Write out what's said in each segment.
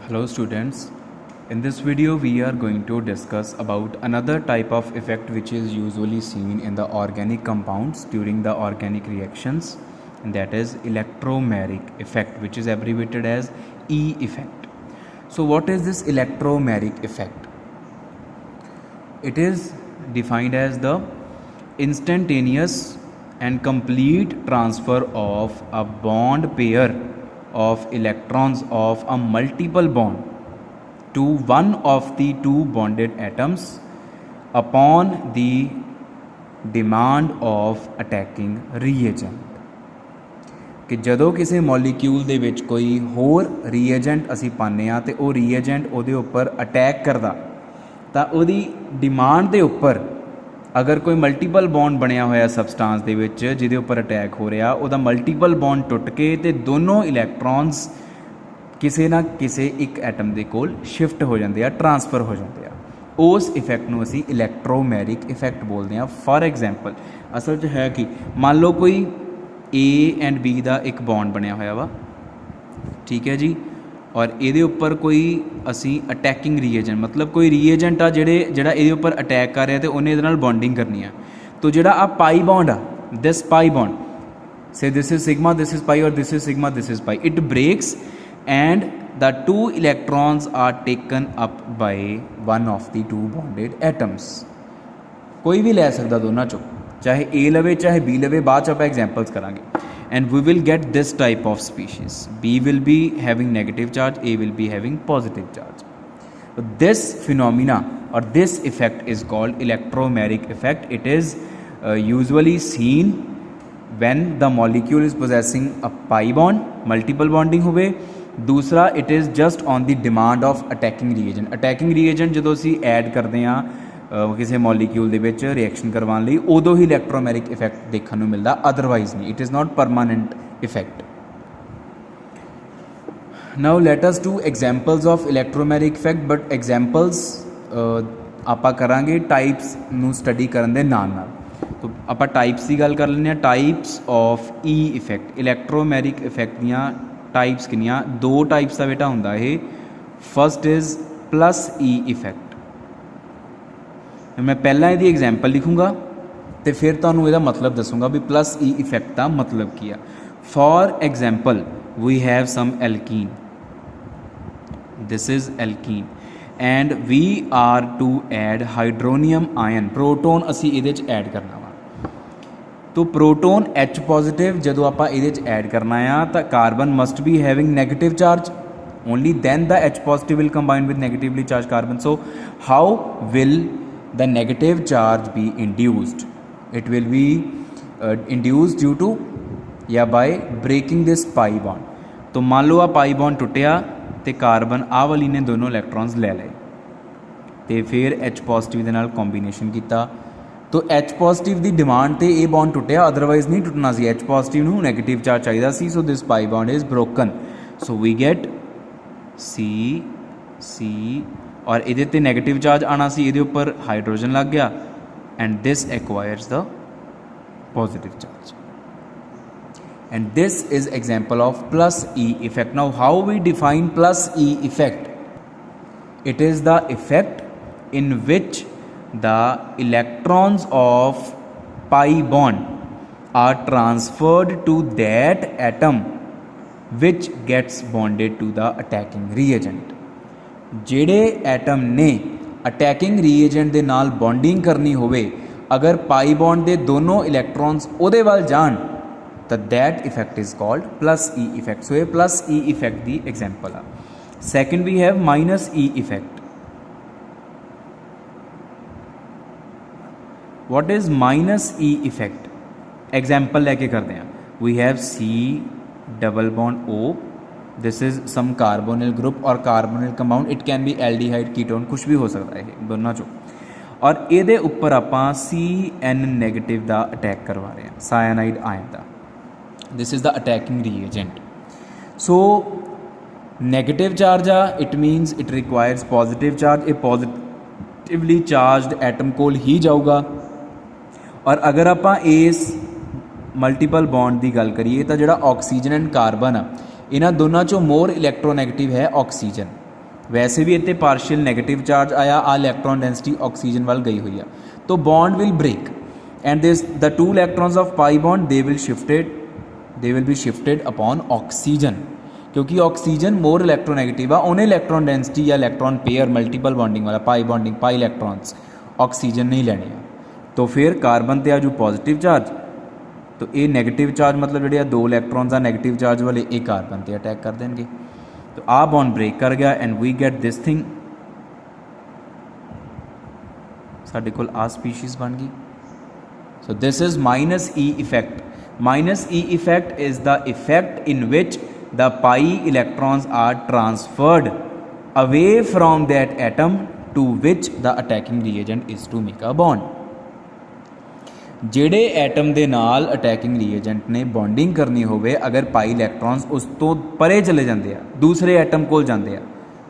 Hello students, in this video we are going to discuss about another type of effect which is usually seen in the organic compounds during the organic reactions, and that is electromeric effect, which is abbreviated as E effect. So what is this electromeric effect? It is defined as the instantaneous and complete transfer of a bond pair of electrons of a multiple bond to one of the two bonded atoms upon the demand of attacking reagent. कि ਜਦੋਂ ਕਿਸੇ molecule ਦੇ ਵਿੱਚ ਕੋਈ ਹੋਰ ਰੀਏਜੈਂਟ ਅਸੀਂ ਪਾਉਂਦੇ ਹਾਂ ਤੇ ਉਹ ਰੀਏਜੈਂਟ ਉਹਦੇ ਉੱਪਰ ਅਟੈਕ ਕਰਦਾ ਤਾਂ ਉਹਦੀ ਡਿਮਾਂਡ ਦੇ ਉੱਪਰ अगर कोई मल्टीपल बॉन्ड बनया होया सबसटांस दे विच जिहदे उपर अटैक हो रहा उहदा मल्टीपल बॉन्ड टुट के ते दोनों इलैक्ट्रॉन्स किसी ना किसी एक एटम दे कोल शिफ्ट हो जाते हैं, ट्रांसफर हो जाते हैं। उस इफैक्ट नूं असीं इलैक्ट्रोमैरिक इफैक्ट बोलते हैं। फॉर एग्जाम्पल असल च है कि मान लो कोई ए एंड बी का एक बॉन्ड बनया होया वा, ठीक है जी, और ये उपर कोई असी अटैकिंग रीएजेंट मतलब कोई रीएजेंट आ जिहड़ा ये उपर अटैक कर रहा तो उन्हें ये बॉन्डिंग करनी है। तो जिहड़ा आ पाई बॉन्ड आ, दिस पाई बॉन्ड से this is sigma, this is pi और this is sigma, this is pi, it breaks and the two electrons are taken up by one of the two bonded atoms. कोई भी लै सकदा दोनों चो, चाहे ए लवे चाहे बी लवे, बाद च आपां एग्जाम्पल्स करांगे। And we will get this type of species. B will be having negative charge, A will be having positive charge. So this phenomena or this effect is called electromeric effect. It is usually seen when the molecule is possessing a pi bond, multiple bonding होवे। दूसरा it is just on the demand of attacking reagent. Attacking reagent ਜਦੋਂ ਅਸੀਂ add करते हैं किसी molecule ਦੇ ਵਿੱਚ reaction करवाने ਲਈ उदों ही इलैक्ट्रोमैरिक इफैक्ट देखने को मिलता, अदरवाइज नहीं। It is not permanent effect. Now let us do examples of electromeric effect, but examples ਆਪਾਂ ਕਰਾਂਗੇ टाइप्स ਨੂੰ स्टडी ਕਰਨ ਦੇ ਨਾਲ ਨਾਲ। तो ਆਪਾਂ टाइप्स की गल कर ਲੈਂਦੇ ਹਾਂ। Types of E effect, electromeric effect ਦੀਆਂ टाइप्स किनियां? दो टाइप्स का बेटा ਹੁੰਦਾ ਇਹ। First is plus E effect. मैं पहला यदि एग्जाम्पल लिखूँगा तो फिर तुहानूं इहदा मतलब दसूँगा भी प्लस ई इफैक्ट का मतलब की है। For example we have some alkene, this is alkene and we are to add hydronium ion, proton असी इहदे च ऐड करना वा। तो प्रोटोन H पॉजिटिव जदों आपां इहदे च ऐड करना आ तो carbon must be having negative charge, only then the H positive will combine with negatively charge carbon. So how will the negative charge be induced? It will be induced due to by breaking this pi bond। तो मान लो आ pi bond टुटिया तो carbon आ वाली ने दोनों इलैक्ट्रॉन्स ले लए तो फिर H पॉजिटिव दे नाल कॉम्बीनेशन किया तो H पॉजिटिव की डिमांड से ये बॉन्ड टुटिया, अदरवाइज नहीं टुटना सी। H पॉजिटिव नूं नैगेटिव चार्ज चाहिए सी, so this pi bond is broken. So we get C और ये नैगेटिव चार्ज आना सी, ये उपर हाइड्रोजन लग गया and this acquires the positive charge and this is example of plus E effect. Now how we define plus E effect? It is the effect in which the electrons of pi bond are transferred to that atom which gets bonded to the attacking reagent. ਜਿਹੜੇ atom ने attacking reagent ਦੇ ਨਾਲ bonding करनी होवे, अगर pi bond ਦੇ दोनों इलैक्ट्रॉन्स ਉਹਦੇ ਵੱਲ ਜਾਣ ਤਾਂ that effect is called plus E effect. So ये प्लस ई इफेक्ट की एग्जाम्पल आ। Second we have minus E effect. What is minus E effect? Example लैके करते हैं। We have C double bond O, this is some carbonyl group और carbonyl compound, it can be aldehyde ketone, कुछ भी हो सकता है दोनों चो। और ये उपर आपां CN नैगेटिव का अटैक करवा रहे हैं, साइनाइड आयन का। This is the attacking reagent. So negative charge आ, it means it requires positive charge. ये पॉजिटिवली चार्जड एटम कोल ही जाऊगा। और अगर आपां इस मल्टीपल बॉन्ड की गल करिए तो जिहड़ा ऑक्सीजन एंड कार्बन आ, इन्हां दोनों चों मोर इलैक्ट्रोनैगेटिव है ऑक्सीजन। वैसे भी इतने पार्शियल नैगेटिव चार्ज आया, आ इलैक्ट्रॉन डेंसिटी ऑक्सीजन वाल गई हुई है, तो bond will break and this the 2 electrons of pi bond they will be shifted upon oxygen, क्योंकि ऑक्सीजन मोर इलैक्ट्रोनैगेटिव आ, उन्हें इलैक्ट्रॉन डेंसिटी या इलैक्ट्रॉन पेयर मल्टीपल बॉन्डिंग वाला पाई बॉन्डिंग पाई इलैक्ट्रॉन्स ऑक्सीजन नहीं लेने, तो फिर कार्बन ते आजू पॉजिटिव चार्ज, तो ये नैगेटिव चार्ज मतलब जो 2 इलैक्ट्रॉन्स आ नैगेटिव चार्ज वाले ये कार्बन ते अटैक कर देंगे, तो आ बॉन्ड ब्रेक कर गया and we get this thing, साडे कोल आ स्पीशीज़ बन गई। So this is minus E effect. Minus E effect is the effect in which the pi electrons are transferred away from that atom to which the attacking reagent is to make a bond. ਜਿਹੜੇ atom ਦੇ ਨਾਲ attacking ਰੀਏਜੈਂਟ ਨੇ bonding ਕਰਨੀ ਹੋਵੇ, ਅਗਰ ਪਾਈ ਇਲੈਕਟ੍ਰॉन्स ਉਸ ਤੋਂ ਪਰੇ ਚਲੇ ਜਾਂਦੇ ਆ, ਦੂਸਰੇ ਐਟਮ ਕੋਲ ਜਾਂਦੇ ਆ,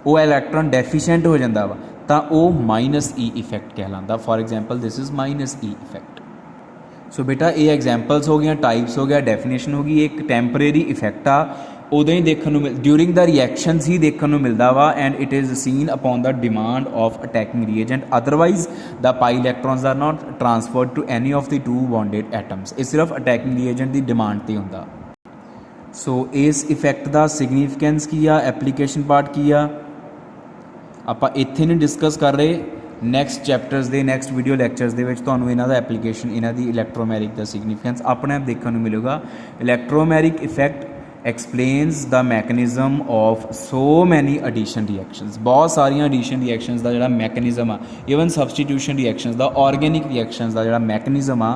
ਉਹ ਇਲੈਕਟ੍ਰॉन ਡੈਫੀਸ਼ੀਐਂਟ ਹੋ ਜਾਂਦਾ ਵਾ, ਤਾਂ ਉਹ ਮਾਈਨਸ ਈ ਇਫੈਕਟ ਕਹਿਲਾਂਦਾ। For example this is minus E effect. So बेटा ये एग्जाम्पल्स हो गया, टाइप्स हो गया, डेफिनेशन हो गई। एक टैंपरेरी इफेक्ट आ, उदों ही देखने को ड्यूरिंग द रिएक्शनस ही देखने को मिलता वा and it is seen upon the demand of attacking reagent, otherwise the pi electrons are not transferred to any of the 2 bonded atoms. ये सिर्फ अटैकिंग रिएजेंट की डिमांड पर होंदा। सो इस इफेक्ट का सिग्निफिकेंस की आ, एप्लीकेशन पार्ट की आ, आपां इत्थे नहीं डिस्कस कर रहे। नैक्सट चैप्टर्स के नैक्सट वीडियो लैक्चरस के तुहानूं इन्हां दा एप्लीकेशन, इन्हां दी इलैक्ट्रोमैरिक का सिग्निफिकेंस अपने आप देखने को मिलेगा। Electromeric effect explains the mechanism of so many addition reactions. बहुत सारिया एडिशन रिएक्शनस का जिहड़ा मैकेनिज़म आ, इवन सबस्टिट्यूशन रिएक्शनस का, ऑर्गेनिक रिएक्शनस का जिहड़ा मैकेनिज़म आ,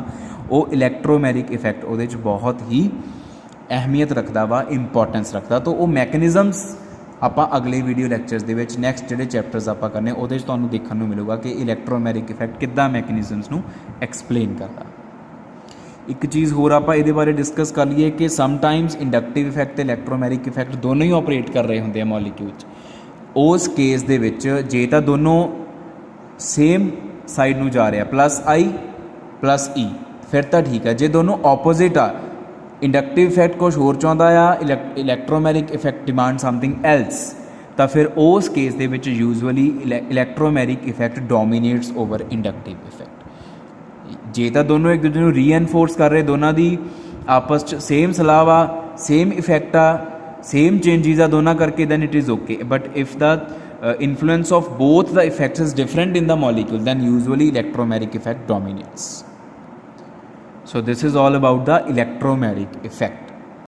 वो इलैक्ट्रोमैरिक इफेक्ट उहदे च बहुत ही अहमियत रखता वा, इंपॉर्टेंस रखता। तो वो मैकेनिज़म्स ਆਪਾਂ अगले वीडियो लैक्चरस ਦੇ ਵਿੱਚ नैक्सट ਜਿਹੜੇ ਚੈਪਟਰਸ ਆਪਾਂ ਕਰਨੇ ਉਹਦੇ 'ਚ ਤੁਹਾਨੂੰ ਦੇਖਣ ਨੂੰ ਮਿਲੂਗਾ ਕਿ ਇਲੈਕਟ੍ਰੋਮੈਰਿਕ ਇਫੈਕਟ ਕਿੱਦਾਂ ਮੈਕੈਨਿਜ਼ਮਸ ਨੂੰ ਐਕਸਪਲੇਨ ਕਰਦਾ। ਇੱਕ ਚੀਜ਼ ਹੋਰ ਆਪਾਂ ਇਹਦੇ ਬਾਰੇ ਡਿਸਕਸ ਕਰ ਲਈਏ ਕਿ ਸਮਟਾਈਮਸ ਇੰਡਕਟਿਵ ਇਫੈਕਟ ਤੇ ਇਲੈਕਟ੍ਰੋਮੈਰਿਕ ਇਫੈਕਟ ਦੋਨੋਂ ਹੀ ਆਪਰੇਟ ਕਰ ਰਹੇ ਹੁੰਦੇ ਆ ਮੋਲੀਕਿਊਲ 'ਚ। ਉਸ ਕੇਸ ਦੇ ਵਿੱਚ ਜੇ ਤਾਂ ਦੋਨੋਂ ਸੇਮ ਸਾਈਡ ਨੂੰ ਜਾ ਰਿਹਾ +I +E ਫਿਰ ਤਾਂ ਠੀਕ ਹੈ। ਜੇ ਦੋਨੋਂ ਆਪੋजिट ਆ, इंडक्टिव इफैक्ट कुछ होर चाहता आ, electromeric effect demand something else, तो फिर उस केस दे विच usually electromeric effect dominates over inductive effect. जे तो दोनों एक दूसरे को रीएनफोर्स कर रहे, दोनों की आपस च सेम सलाह आ, सेम इफैक्ट आ, सेम चेंजिज आ दोनों करके, then it is okay. But if the influence of both the effects is different in the molecule, then usually electromeric effect dominates. So this is all about the electromeric effect.